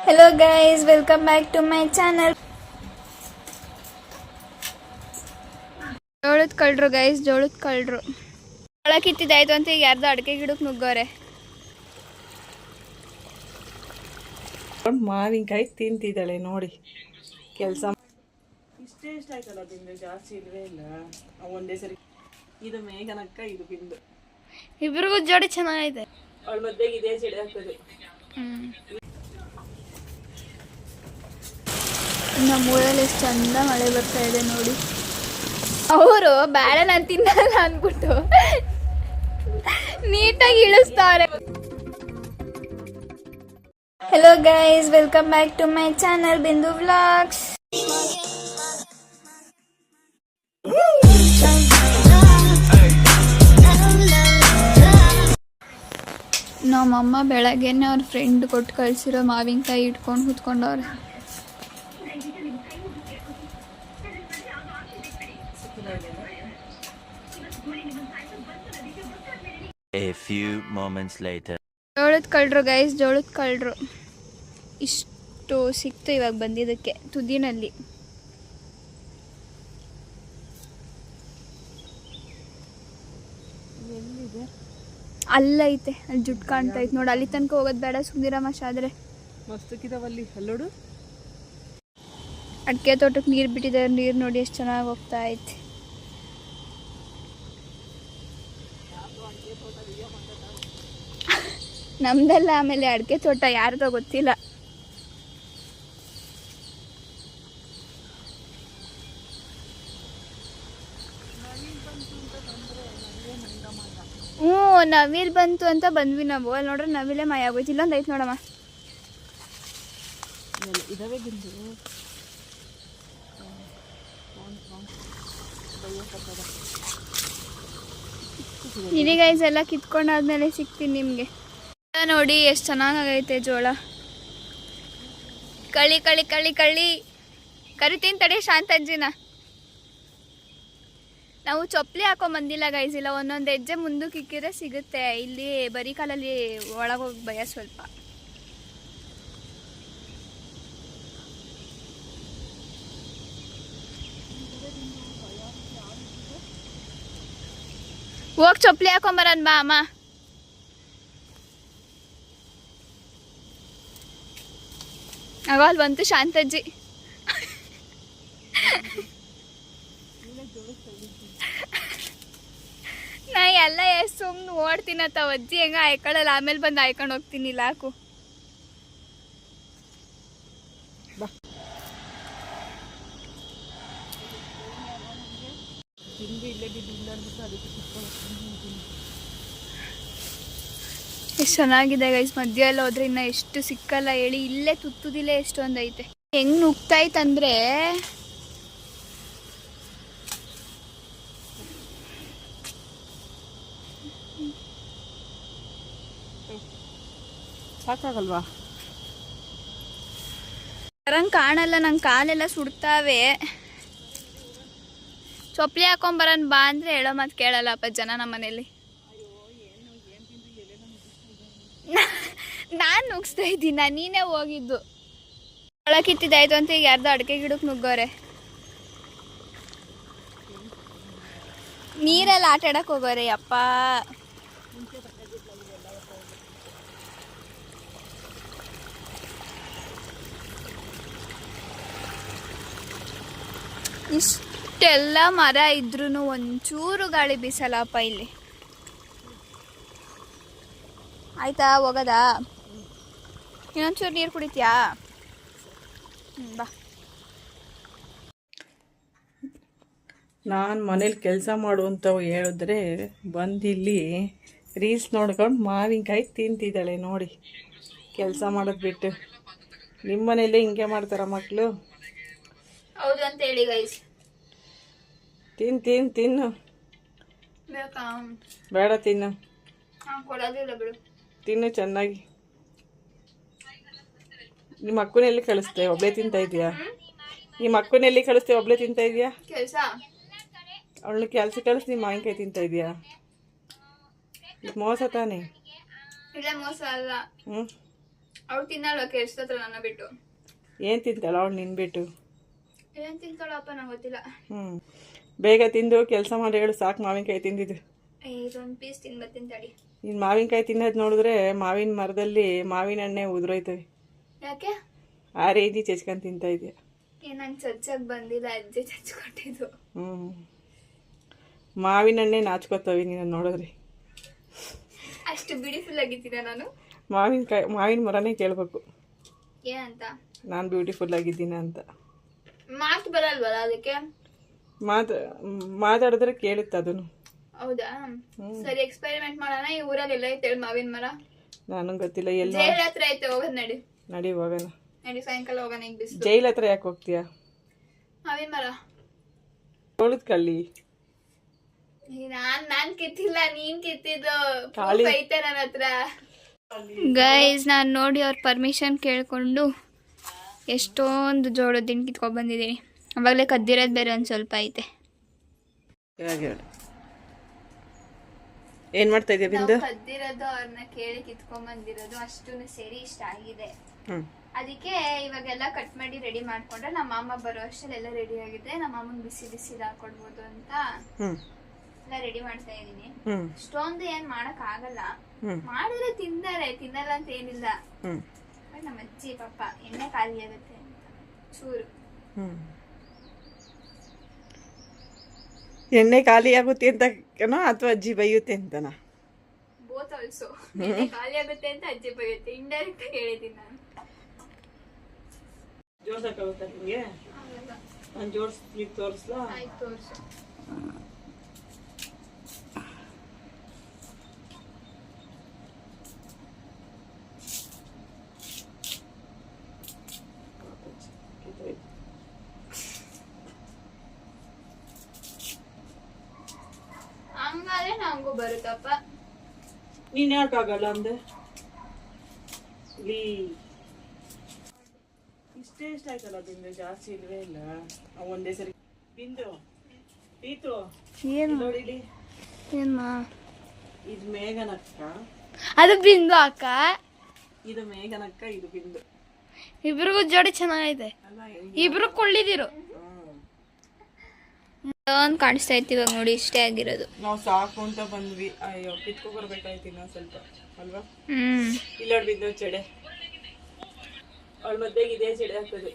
Hello guys, welcome back to my channel. ಜೋಳದ ಕಳ್ರು guys, ಜೋಳದ ಕಳ್ರು. ಜೋಳ ಕಿತ್ತಿದಾಯ್ತು ಅಂತ ಈಗ ಯಾರ್ದು ಅಡಿಕೆ ಗಿಡಕ್ಕೆ ನುಗ್ಗೋರೆ. ಮಾವಿನಕಾಯಿ ತಿಂತಿದ್ದಾಳೆ ನೋಡಿ. ಕೆಲಸ ಇಷ್ಟೇ ಇಷ್ಟ ಆಯ್ತಲ್ಲ, ಬಿಂದು ಜಾಸ್ತಿ ಇಲ್ವೇ ಇಲ್ಲ. ಒಂದೇ ಸರಿ ಇದು ಮೇಘನಕ್ಕ, ಇದು ಬಿಂದು ಇಬ್ರಿಗೂ ಜೋಡಿ ಚೆನ್ನಾಗೈತೆ. ಅವಳ ಮಧ್ಯೆ ಇದೇ ಸಿಡಿ ಆಗ್ತದೆ. ನಮ್ಮ ಊರಲ್ಲಿ ಎಷ್ಟು ಚಂದ ಮಳೆ ಬರ್ತಾ ಇದೆ ನೋಡಿ. ಅವರು ಬೇಡ ನಾನು ತಿನ್ನಲ್ಲ ಅಂದ್ಬಿಟ್ಟು ನೀಟಾಗಿ ಇಳಿಸ್ತಾರೆ. Hello guys, welcome back to my channel Bindu vlogs. ನಮ್ಮಮ್ಮ ಬೆಳಗ್ಗೆನೆ ಅವ್ರ ಫ್ರೆಂಡ್ ಕೊಟ್ಟು ಕಳ್ಸಿರೋ ಮಾವಿನಕಾಯಿ ಇಟ್ಕೊಂಡು ಕೂತ್ಕೊಂಡವ್ರೆ. A few moments later. ಜೋಳದ ಕಳ್ರು ಗೈಸ್, ಜೋಳದ ಕಳ್ರು. ಇಷ್ಟು ಸಿಕ್ತು ಇವಾಗ ಬಂದಿದ್ದಕ್ಕೆ ತುದಿನಲ್ಲಿ. ಅಲ್ಲೈತೆ, ಅಲ್ಲಿ ಜುಟ್ಟು ಕಾಣ್ತಾ ಐತೆ ನೋಡಿ. ಅಲ್ಲಿ ತನಕ ಹೋಗೋದು ಬೇಡ, ಸುಂದಿರಮ್ಮ ಶಾದ್ರೆ ಮಸ್ತಕ್ಕಿದಾವಲ್ಲಿ ಅಲ್ಲೋಡು. ಅಡಿಕೆ ತೋಟಕ್ಕೆ ನೀರು ಬಿಟ್ಟಿದ್ದಾರೆ. ನೀರು ನೋಡಿ ಎಷ್ಟು ಚೆನ್ನಾಗಿ ಹೋಗ್ತಾ ಐತೆ. ನಮ್ದಲ್ಲ, ಆಮೇಲೆ ಅಡಿಕೆ ತೋಟ ಯಾರ್ದೋ ಗೊತ್ತಿಲ್ಲ. ಹ್ಞೂ, ನವಿಲ್ ಬಂತು ಅಂತ ಬಂದ್ವಿ ನಾವು. ಅಲ್ಲಿ ನೋಡ್ರೆ ನವಿಲೇ ಮಾಯ ಆಗೋಯ್ತು. ಇಲ್ಲೊಂದು ಐತೆ ನೋಡಮ್ಮ. ಇದಾವೆ ಬಿಂದು. ಇಡೀ ಗೈಸ್ ಎಲ್ಲ ಕಿತ್ಕೊಂಡಾದ್ಮೇಲೆ ಸಿಗ್ತೀನಿ ನಿಮಗೆ. ನೋಡಿ ಎಷ್ಟು ಚೆನ್ನಾಗೈತೆ ಜೋಳ. ಕಳಿ ಕಳಿ ಕಳಿ ಕಳಿ ಕರಿತೀನಿ ತಡಿ ಶಾಂತಜ್ಜಿನ. ನಾವು ಚೊಪ್ಲಿ ಹಾಕೊಂಡ್ ಬಂದಿಲ್ಲ ಗೈಸ್. ಇಲ್ಲ, ಒಂದೊಂದು ಹೆಜ್ಜೆ ಮುಂದಕ್ಕೆ ಇಕ್ಕಿದ್ರೆ ಸಿಗುತ್ತೆ. ಇಲ್ಲಿ ಬರೀ ಕಾಲಲ್ಲಿ ಒಳಗೋಗಿ ಭಯ ಸ್ವಲ್ಪ. ಹೋಗಿ ಚೊಪ್ಲಿ ಹಾಕೊಂಬರನ್ ಬಾ ಅಮ್ಮ. ಆಗ ಅಲ್ಲಿ ಬಂತು ಶಾಂತಜ್ಜಿ. ನಾ ಎಲ್ಲ ಎಷ್ಟು ಸುಮ್ಮನೆ ಓಡ್ತೀನತ್ತ ಅಜ್ಜಿ ಹೆಂಗ ಆಯ್ಕೊಳ್ಳಲ್ಲ. ಆಮೇಲೆ ಬಂದು ಆಯ್ಕೊಂಡು ಹೋಗ್ತೀನಿ. ಇಲ್ಲ ಹಾಕು. ಎಷ್ಟು ಚೆನ್ನಾಗಿದೆ ಗೈಸ್. ಮಧ್ಯ ಎಲ್ಲ ಹೋದ್ರೆ ಇನ್ನ ಎಷ್ಟು ಸಿಕ್ಕಲ್ಲ ಹೇಳಿ. ಇಲ್ಲೇ ತುತ್ತುದಿಲ್ಲ ಎಷ್ಟೊಂದು ಐತೆ. ಹೆಂಗ್ ನುಗ್ತಾಯ್ತಂದ್ರೆ ಸಾಕಾಗಲ್ವಾ? ಬರಂಗ್ ಕಾಣಲ್ಲ, ನಂಗೆ ಕಾಲೆಲ್ಲ ಸುಡ್ತಾವೆ. ಚೊಪ್ಲಿ ಹಾಕೊಂಬರನ್ ಬಾ ಅಂದ್ರೆ ಹೇಳೋ ಮಾತು ಕೇಳಲ್ಲಪ್ಪ ಜನ ನಮ್ಮ ಮನೇಲಿ. ನಾನು ನುಗ್ಸ್ತಾ ಇದ್ದೀನ, ನೀನೇ ಹೋಗಿದ್ದು. ಒಳ ಕಿತ್ತಿದಾಯ್ತು ಅಂತ ಈಗ ಯಾರ್ದು ಅಡಿಕೆ ಗಿಡಕ್ಕೆ ನುಗ್ಗೋರೆ. ನೀರೆಲ್ಲ ಆಟ ಆಡಕ್ ಹೋಗೋರೆ. ಅಪ್ಪ ಇಷ್ಟೆಲ್ಲ ಮರ ಇದ್ರೂ ಒಂಚೂರು ಗಾಳಿ ಬೀಸಲ್ಲಪ್ಪ ಇಲ್ಲಿ. ಆಯ್ತಾ ಹೋಗದಾ? ಇನ್ನೊಂಚೂರು ನೀರು ಕುಡಿತೀಯಾ? ಬಾ. ನಾನು ಮನೇಲಿ ಕೆಲಸ ಮಾಡುವಂಥವು ಹೇಳಿದ್ರೆ ಬಂದಿಲ್ಲಿ ರೀಲ್ಸ್ ನೋಡ್ಕೊಂಡು ಮಾವಿನಕಾಯಿ ತಿಂತಿದ್ದಾಳೆ ನೋಡಿ. ಕೆಲಸ ಮಾಡೋದು ಬಿಟ್ಟು. ನಿಮ್ಮ ಮನೇಲಿ ಹಿಂಗೆ ಮಾಡ್ತಾರ ಮಕ್ಕಳು? ಹೌದು ಅಂತ ಹೇಳಿ ಗೈಸ್. ತಿನ್ನು. ಬೇಡ, ತಿನ್ನು. ಕೊಡೋದಿಲ್ಲ ಬಿಡು. ತಿನ್ನು ಚೆನ್ನಾಗಿ. ನಿಮ್ಮ ಅಕ್ಕನೆಲ್ಲಿ ಕಳಿಸ್ತೆ? ಒಬ್ಳೆ ತಿಂತಾ ಇದೀಯಾ? ನಿಮ್ಮ ಅಕ್ಕನೆಲ್ಲಿ ಕಳಿಸ್ತೆ? ಒಬ್ಳೆ ತಿಂತಾ ಇದೀಯಾ? ಕೆಲಸ ಅವಳನ್ನ ಕೆಲಸ ಕಳಿಸಿ ನಿಮ್ಮ ಮಾವಿನಕಾಯಿ ತಿಂತಾ ಇದೀಯಾ? ಇದು ಮೋಸ ತಾನೇ? ಇಲ್ಲ ಮೋಸ ಅಲ್ಲ. ಅವ್ಳು ತಿನ್ನಲ್ವ ಕೆಲ್ಸತ್ರ ನನ್ನ ಬಿಟ್ಟು. ಏನು ತಿಂತಾಳ ಅವಳು ನಿನ್ನ ಬಿಟ್ಟು? ಏನ್ ತಿಂತಾಳಪ್ಪ ನಂಗೆ ಗೊತ್ತಿಲ್ಲ. ಬೇಗ ತಿಂದು ಕೆಲಸ ಮಾಡಿ ಹೇಳು, ಸಾಕು ಮಾವಿನಕಾಯಿ ತಿಂದಿದ್ದು. ಇದೊಂದು ಪೀಸ್ ತಿನ್ಬತ್ತೀನಿ ತಡಿ. ನೀನು ಮಾವಿನಕಾಯಿ ತಿನ್ನೋದು ನೋಡಿದ್ರೆ ಮಾವಿನ ಮರದಲ್ಲಿ ಮಾವಿನ ಹಣ್ಣೆ ಉದುರೋಯ್ತವೆ. ಯಾಕೆ ಆ ರೇಂಜಿ ಚೆಚ್ಕೊಂಡು ತಿಂತಾ ಇದೆಯಾ? ನಂಗೆ ಚಚ್ಚಕ್ ಬಂದಿಲ್ಲ, ಅಜ್ಜಿ ಚಚ್ಕೊಟ್ಟಿದ್ದು. ಮಾವಿನ ಹಣ್ಣೆ ನಾಚ್ಕೋತವೆ ನೀನು ನೋಡಿದ್ರಿ. ಅಷ್ಟು ಬ್ಯೂಟಿಫುಲ್ ಆಗಿದ್ದೀನ ನಾನು? ಮಾವಿನ ಮರನೇ ಕೇಳಬೇಕು ಏನಂತ, ನಾನು ಬ್ಯೂಟಿಫುಲ್ ಆಗಿದ್ದೀನ ಅಂತ. ಮಾತು ಬರಲ್ವಲ್ಲ ಅದಕ್ಕೆ? ಮಾತಾಡಿದ್ರೆ ಕೇಳುತ್ತೆ ಅದನ್ನು. ಹೌದಾ, ಸರಿ ಎಕ್ಸ್ಪೆರಿಮೆಂಟ್ ಮಾಡೋಣ. ಈ ಊರಲ್ಲಿ ಎಲ್ಲ ಐತೆ ಮಾವಿನ ಮರ? ನನಗೆ ಗೊತ್ತಿಲ್ಲ. ಎಲ್ಲ ಜೈಲ್ ಹತ್ರ ಐತೆ, ಹೋಗೋದ್ ನಡಿ. ನಡಿ ಹೋಗೋಣ. ನಡಿ ಸಾಯಂಕಾಲ ಹೋಗೋಣ. ಈಗ ಬಿಸಿಲು. ಜೈಲ್ ಹತ್ರ ಯಾಕೆ ಹೋಗ್ತೀಯಾ? ಮಾವಿನ ಮರ ತೊಳೆದ್ ಕಳ್ಳಿ. ನಾನ್ ಕಿತ್ತಿಲ್ಲ, ನೀನ್ ಕಿತ್ತಿದ್ದು. ಖಾಲಿ ಐತೆ ನನ್ನ ಹತ್ರ. ಗೈಸ್, ನಾನು ನೋಡಿ ಅವ್ರ ಪರ್ಮಿಷನ್ ಕೇಳ್ಕೊಂಡು ಎಷ್ಟೊಂದು ಜೋಳದ ದಿಂಡು ಕಿತ್ಕೊಂಡ್ ಬಂದಿದ್ದೀನಿ. ಅವಾಗಲೇ ಕದ್ದಿರೋದು ಬೇರೆ ಒಂದು ಸ್ವಲ್ಪ ಐತೆ. ಏನ್ ಮಾಡ್ತಾ ಇದೀಯ ಬಿಂದು? ಕದ್ದಿರೋದು ಅವ್ರನ್ನ ಕೇಳಿ ಕಿತ್ಕೊಂಡ್ ಬಂದಿರೋದು ಅಷ್ಟು ಸೇರಿ ಇಷ್ಟ ಆಗಿದೆ. ಅದಕ್ಕೆ ಇವಾಗೆಲ್ಲ ಕಟ್ ಮಾಡಿ ರೆಡಿ ಮಾಡ್ಕೊಂಡ್ರೆ ನಮ್ಮ ಮಾಮ ಬರೋ ಅಷ್ಟೆಲ್ಲ ರೆಡಿ ಆಗಿದೆ. ನಮ್ಮ ಮಾಮನ್ ಬಿಸಿ ಬಿಸಿ ಹಾಕೊಡ್ಬೋದು ಅಂತ ಎಲ್ಲ ರೆಡಿ ಮಾಡ್ತಾ ಇದೀನಿ. ಇಷ್ಟೊಂದು ಏನ್ ಮಾಡಕ್ ಆಗಲ್ಲ, ಮಾಡಿದ್ರೆ ತಿಂತಾರೆ, ತಿನ್ನಲ್ಲ ಅಂತ ಏನಿಲ್ಲ. ಬಟ್ ನಮ್ಮ ಅಜ್ಜಿ ಪಾಪ ಎಣ್ಣೆ ಖಾಲಿ ಆಗುತ್ತೆ ಅಂತ ಚೂರು. ಎಣ್ಣೆ ಖಾಲಿ ಆಗುತ್ತೆ ಅಂತನೋ ಅಥವಾ ಅಜ್ಜಿ ಬೈಯುತ್ತೆ ಅಂತನಾ? Both also. ಎಣ್ಣೆ ಖಾಲಿ ಆಗುತ್ತೆ ಅಂತ ಅಜ್ಜಿ ಬೈಯುತ್ತೆ, ಇಂಡೈರೆಕ್ಟ್ ಆಗಿ ಹೇಳಿದೀನಿ ನಾನು. ಜೋಡ್ಸಕ್ಕಾಗುತ್ತಾ ನಿಮಗೆ? ನಾನು ಜೋಡಿಸ್ಲಿಕ್ಕೆ ತೋರಿಸ್ಲಾ? ಆಯ್ತು, ತೋರಿಸು. ಹಂಗಾದ್ರೆ ನಂಗೂ ಬರುತ್ತಪ್ಪ. ನೀನ್ ಯಾಕಾಗಲ್ಲ ಅಂದೆ? ಇಷ್ಟೇ ಇಷ್ಟ ಆಯ್ತಲ್ಲ ಬಿಂದು, ಜಾಸ್ತಿ ಇಲ್ವೇ ಇಲ್ಲ. ಒಂದೇ ಸರಿ ಬಿಂದು ಪೀತು ಏನು ನೋಡಿಲಿ. ಏನ್ಮಾ ಇದು ಮೇಘನಕ್ಕ, ಅದು ಬಿಂದು ಅಕ್ಕ. ಇದು ಮೇಘನಕ್ಕ, ಇದು ಬಿಂದು. ಇಬ್ರಿಗೂ ಜೋಡಿ ಚೆನ್ನಾಗೈತೆ. ಇಬ್ರು ಕೊಳ್ಳಿದಿರು ಕಾಣಿಸ್ತಾ ಇತ್ತು ಇವಾಗ ನೋಡಿ. ಇಷ್ಟೇ ಆಗಿರೋದು. ನಾವು ಸಾಕು ಅಂತ ಬಂದ್ವಿ. ಅಯ್ಯೋ ಕಿತ್ಕೊ ಬರ್ಬೇಕಾಯ್ತು ಇನ್ನೊಂದ್ ಸ್ವಲ್ಪ ಅಲ್ವಾ? ಇಲ್ಲ ಬಿಂದು ಚೆಡೆ, ಅವಳ ಮಧ್ಯೆಗೆ ಇದೇ ಚೆಡೆ ಆಗ್ತದೆ.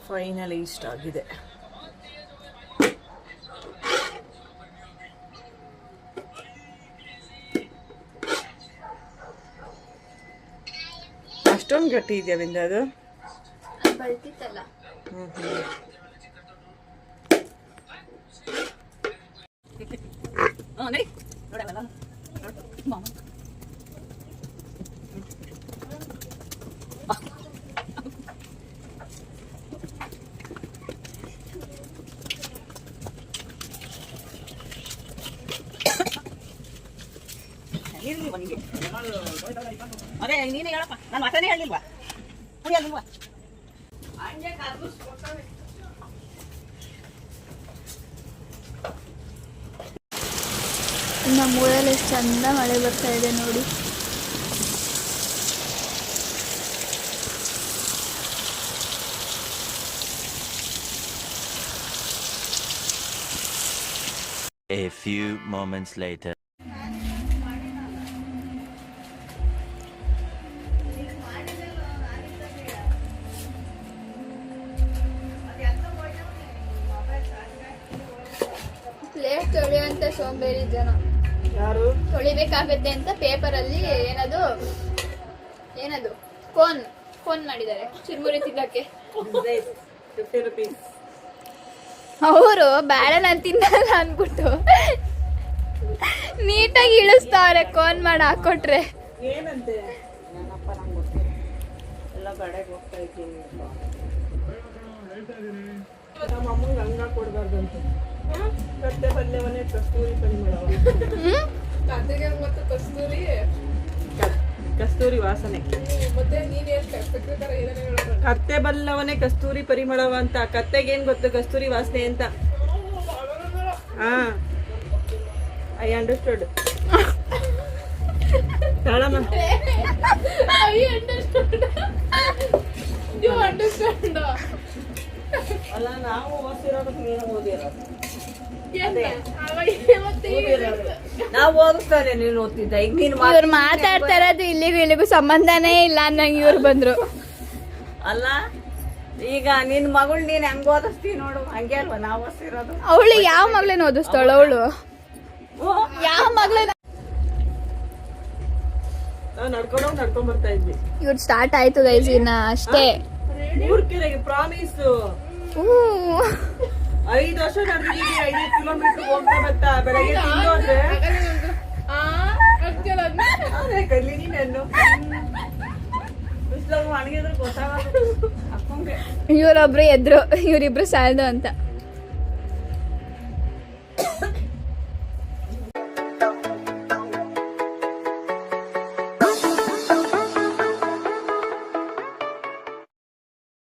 ಫೈನಲಿ ಇಷ್ಟ ಆಗಿದೆ. ಅಷ್ಟೊಂದು ಗಟ್ಟಿ ಇದೆಯಾ ಬಿಂದು ಅದು? ಬಲ್ತಿತ್ತಲ್ಲ. ಅದೇ ನೀನೇ ಹೇಳಪ್ಪ, ನಾನು ಮಾತಾನೇ ಹೇಳಿಲ್ವಾ? ಕುಡಿಯಲ್ವಾ? ನಮ್ಮ ಊರಲ್ಲಿ ಎಷ್ಟು ಚಂದ ಮಳೆ ಬರ್ತಾ ಇದೆ ನೋಡಿ. A few moments later. Plate ತೊಳೆಯುವಂತ ಸೋಂಬೇರಿ ಜನ. ಯಾರು ತೊಳಿಬೇಕಾಗತ್ತೆ ಅಂತ ಪೇಪರಲ್ಲಿ ಏನದು ಕೋನ್ ಮಾಡಿದ್ದಾರೆ ಚುರುಮುರಿ ತಿನ್ನಕ್ಕೆ. 50 rupees. ಅವರು ಬೇಡ ನಾನು ತಿನ್ನಲ್ಲ ಅನ್ಬಿಟ್ಟು ನೀಟಾಗಿ ಇಳಿಸ್ತಾವ್ರೆ ಕೋನ್ ಮಾಡಿ ಹಾಕೊಟ್ರೆ. ಏನಂತೆ ನನ್ನಪ್ಪ ನಂಗೆ ಗೊತ್ತಿಲ್ಲ, ಎಲ್ಲ ಕಡೆಗೆ ಹೋಗ್ತಾ ಇದ್ದೀನಿ. ನಮ್ಮ ಅಮ್ಮಂಗೆ ಹಂಗ ಕೊಡ್ಬಾರ್ದು ಅಂತ ಕತ್ತೆ ಪಲ್ಯವನ್ನೇ ಕಸ್ತೂರಿ ಪರಿಮಳವ. ಕಸ್ತೂರಿ ವಾಸನೆ. ಕತ್ತೆ ಬಲ್ಲವನೇ ಕಸ್ತೂರಿ ಪರಿಮಳವ ಅಂತ. ಕತ್ತೆಗೇನ್ ಗೊತ್ತು ಕಸ್ತೂರಿ ವಾಸನೆ ಅಂತ? ಹಾ, ಐ ಅಂಡರ್ಸ್ಟುಡ್. ತಾಳಮ್ಮ. ಅಲ್ಲ ನಾವು ಓದಿರೋದಕ್ಕೆ ನೀನು ಓದಿರೋದು. ನಾವು ಓದಿಸ್ತಾನೆ ನೀನು ಓದ್ತಿದ್ದ. ಈಗ ನೀನು ಇವ್ರು ಮಾತಾಡ್ತಾ ಇರೋದು ಇಲ್ಲಿಗೂ ಸಂಬಂಧನೇ ಇಲ್ಲ ಅನ್ನಂಗೆ ಇವ್ರು ಬಂದ್ರು. ಅಲ್ಲ ಈಗ ನಿನ್ ಮಗಳು ನೀನ್ ಹೆಂಗ್ ಓದಿಸ್ತೀವಿ ನೋಡು, ಹಂಗೆ ಅಲ್ವಾ ನಾವು ಓದಿಸಿರೋದು. ಅವಳು ಯಾವ ಮಗಳೇನು ಓದಿಸ್ತಾಳ? ಅವಳು ಯಾವ ಮಗಳೇನ? ನಾವು ನಡ್ಕೊಂಡ್ ಬರ್ತಾ ಇದ್ವಿ. ಇವ್ರು ಸ್ಟಾರ್ಟ್ ಆಯ್ತು ಗೈಸ್, ಇನ್ನ ಅಷ್ಟೇ. ಮೂರ್ಕೆರೆಗೆ ಪ್ರಾಮಿಸ್ 5 ವರ್ಷ ನಡೆದಿದ್ದೀವಿ. 5 ಕಿಲೋಮೀಟರ್ ಹೋಗ್ತಾ ಬರ್ತಾ ಬೆಳಗ್ಗೆ ತಿಂದೋದ್ರೆ ಅದೇ ಕಲ್ಲಿ ನೀನು ಬಿಸ್ಲಾಗ ಒಣಗಿದ್ರೆ ಗೊತ್ತಾಗ ಅಕ್ಕಂಗೆ. ಇವ್ರೊಬ್ರು ಎದ್ರು, ಇವ್ರಿಬ್ರು ಸಾಯ್ದು ಅಂತ.